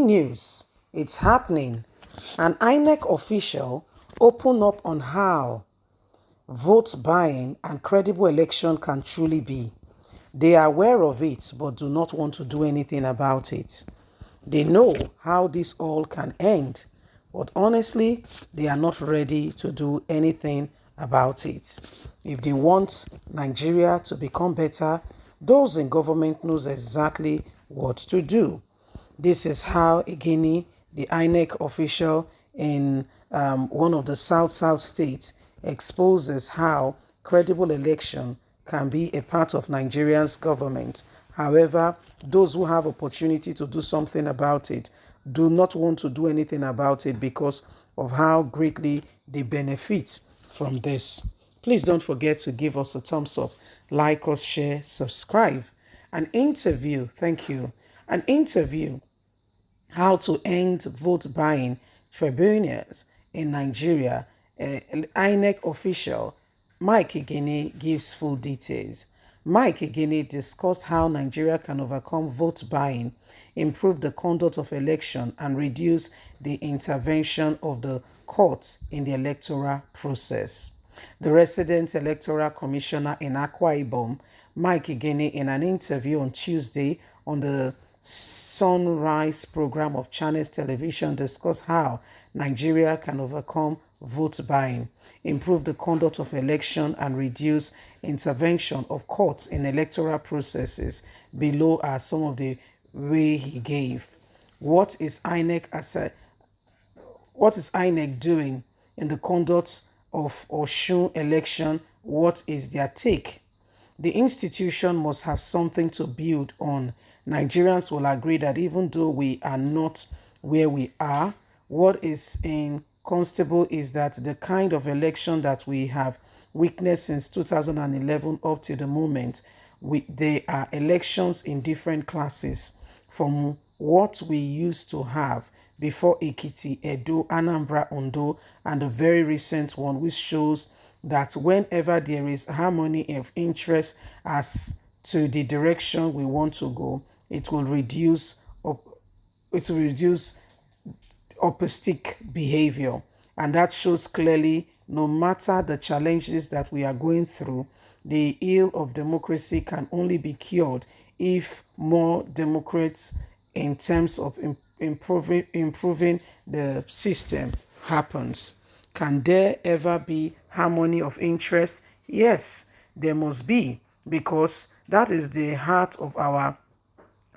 News, it's happening. An Inec official opened up on how vote buying and credible election can truly be. They are aware of it but do not want to do anything about it. They know how this all can end, but honestly, they are not ready to do anything about it. If they want Nigeria to become better, those in government knows exactly what to do. This is how Igini, the Inec official in one of the South states, exposes how credible election can be a part of Nigeria's government. However, those who have opportunity to do something about it do not want to do anything about it because of how greatly they benefit from this. Please don't forget to give us a thumbs up, like us, share, subscribe. An interview, thank you. An interview, how to end vote buying tribunals in Nigeria. INEC official Mike Igini gives full details. Mike Igini discussed how Nigeria can overcome vote buying, improve the conduct of election, and reduce the intervention of the courts in the electoral process. The resident electoral commissioner in Akwa Ibom, Mike Igini, in an interview on Tuesday on the Sunrise program of Channels Television, discussed how Nigeria can overcome vote buying, improve the conduct of election, and reduce intervention of courts in electoral processes. Below are some of the way he gave. What is INEC doing in the conduct of Osun election? What is their take? The institution must have something to build on. Nigerians will agree that even though we are not where we are, what is incontestable is that the kind of election that we have witnessed since 2011 up to the moment, there are elections in different classes from what we used to have before Ekiti, Edo, Anambra, Ondo, and the very recent one, which shows that whenever there is harmony of interest as to the direction we want to go, it will reduce opposite behavior. And that shows clearly, no matter the challenges that we are going through, the ill of democracy can only be cured if more Democrats, in terms of improving the system, happens. Can there ever be harmony of interest? Yes, there must be, because that is the heart of our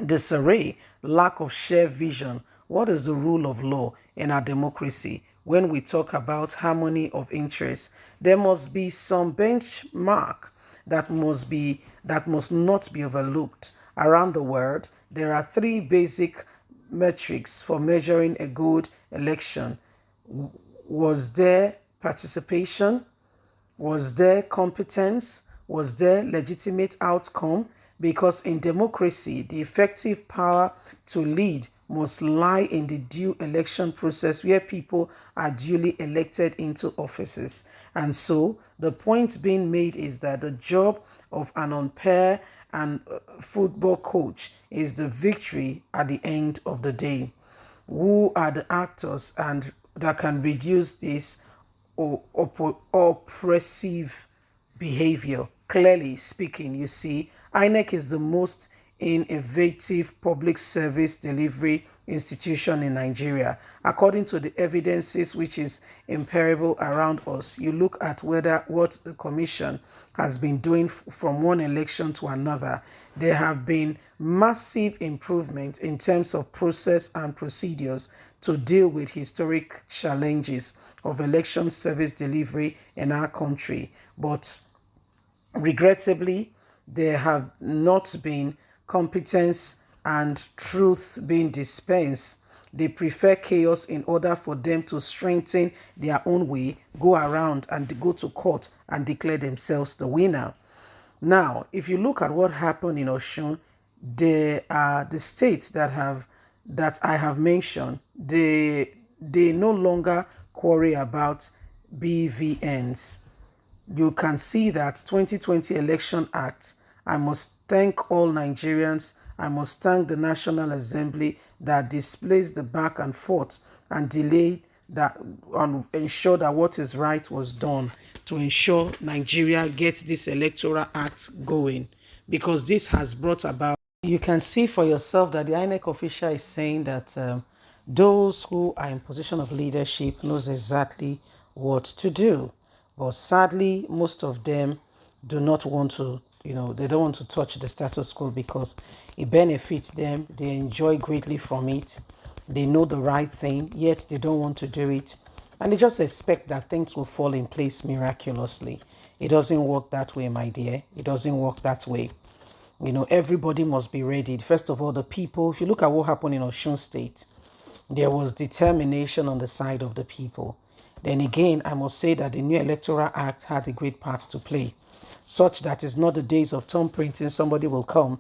disarray, lack of shared vision. What is the rule of law in our democracy? When we talk about harmony of interest, there must be some benchmark that must not be overlooked. Around the world, there are three basic metrics for measuring a good election. Was there participation? Was there competence? Was there legitimate outcome? Because in democracy, the effective power to lead must lie in the due election process where people are duly elected into offices. And so the point being made is that the job of an umpire and football coach is the victory at the end of the day. Who are the actors and that can reduce this oppressive behavior? Clearly speaking, you see, INEC is the most innovative public service delivery institution in Nigeria. According to the evidences which is imperishable around us, you look at what the commission has been doing from one election to another. There have been massive improvements in terms of process and procedures to deal with historic challenges of election service delivery in our country. But regrettably, there have not been competence and truth being dispensed. They prefer chaos in order for them to strengthen their own way, go around and go to court and declare themselves the winner. Now, if you look at what happened in Osun, there are the states that I have mentioned. They no longer quarrel about BVNs. You can see that 2020 Election Act, I must thank all Nigerians I must thank the National Assembly that displays the back and forth and delayed that and ensure that what is right was done to ensure Nigeria gets this Electoral Act going, because this has brought about. You can see for yourself that the INEC official is saying that those who are in position of leadership knows exactly what to do. But sadly, most of them do not want to, they don't want to touch the status quo because it benefits them. They enjoy greatly from it. They know the right thing, yet they don't want to do it. And they just expect that things will fall in place miraculously. It doesn't work that way, my dear. It doesn't work that way. Everybody must be ready. First of all, the people, if you look at what happened in Osun State, there was determination on the side of the people. Then again, I must say that the new Electoral Act had a great part to play, such that it's not the days of thumb printing. Somebody will come,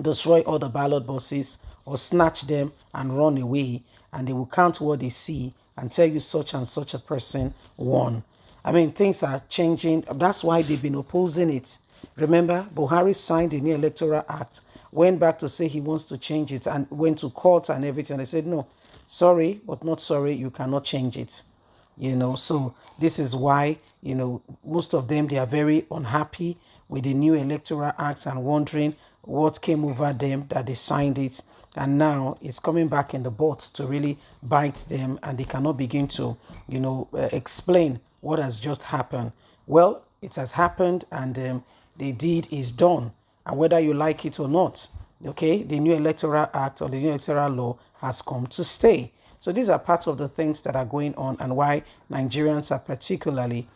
destroy all the ballot boxes or snatch them and run away, and they will count what they see and tell you such and such a person won. I mean, things are changing. That's why they've been opposing it. Remember, Buhari signed the new Electoral Act, went back to say he wants to change it, and went to court and everything. They said, no, sorry, but not sorry, you cannot change it. So this is why, most of them, they are very unhappy with the new Electoral Act and wondering what came over them that they signed it. And now it's coming back in the butt to really bite them, and they cannot begin to, explain what has just happened. Well, it has happened, and the deed is done. And whether you like it or not, okay, the new Electoral Act or the new electoral law has come to stay. So these are parts of the things that are going on, and why Nigerians are particularly,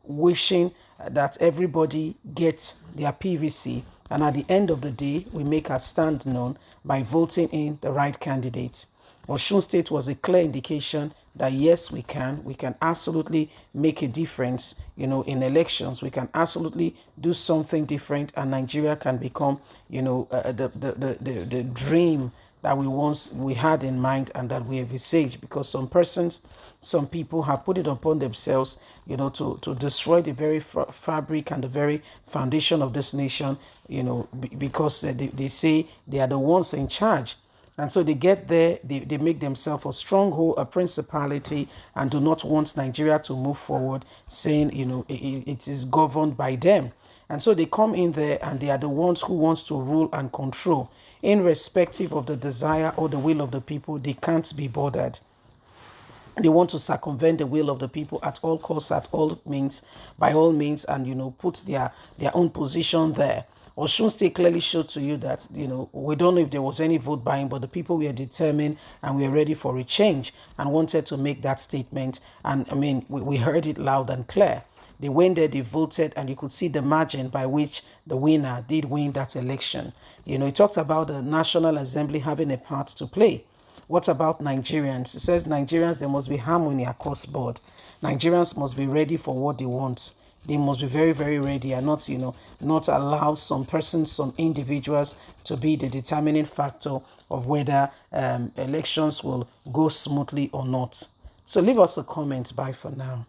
wishing that everybody gets their PVC. And at the end of the day, we make our stand known by voting in the right candidates. Osun State was a clear indication that yes, we can absolutely make a difference, in elections. We can absolutely do something different, and Nigeria can become, the dream that we had in mind and that we envisaged, because some people have put it upon themselves, to destroy the very fabric and the very foundation of this nation, because they say they are the ones in charge. And so they get there, they make themselves a stronghold, a principality, and do not want Nigeria to move forward, saying, it is governed by them. And so they come in there, and they are the ones who wants to rule and control. Irrespective of the desire or the will of the people, they can't be bothered. They want to circumvent the will of the people at all costs, at all means, by all means, and put their own position there. Osun State clearly showed to you that, we don't know if there was any vote buying, but the people were determined and we were ready for a change and wanted to make that statement. And I mean, we heard it loud and clear. They went there, they voted, and you could see the margin by which the winner did win that election. He talked about the National Assembly having a part to play. What about Nigerians? It says Nigerians, there must be harmony across board. Nigerians must be ready for what they want. They must be very, very ready, and not allow some persons, some individuals to be the determining factor of whether elections will go smoothly or not. So leave us a comment. Bye for now.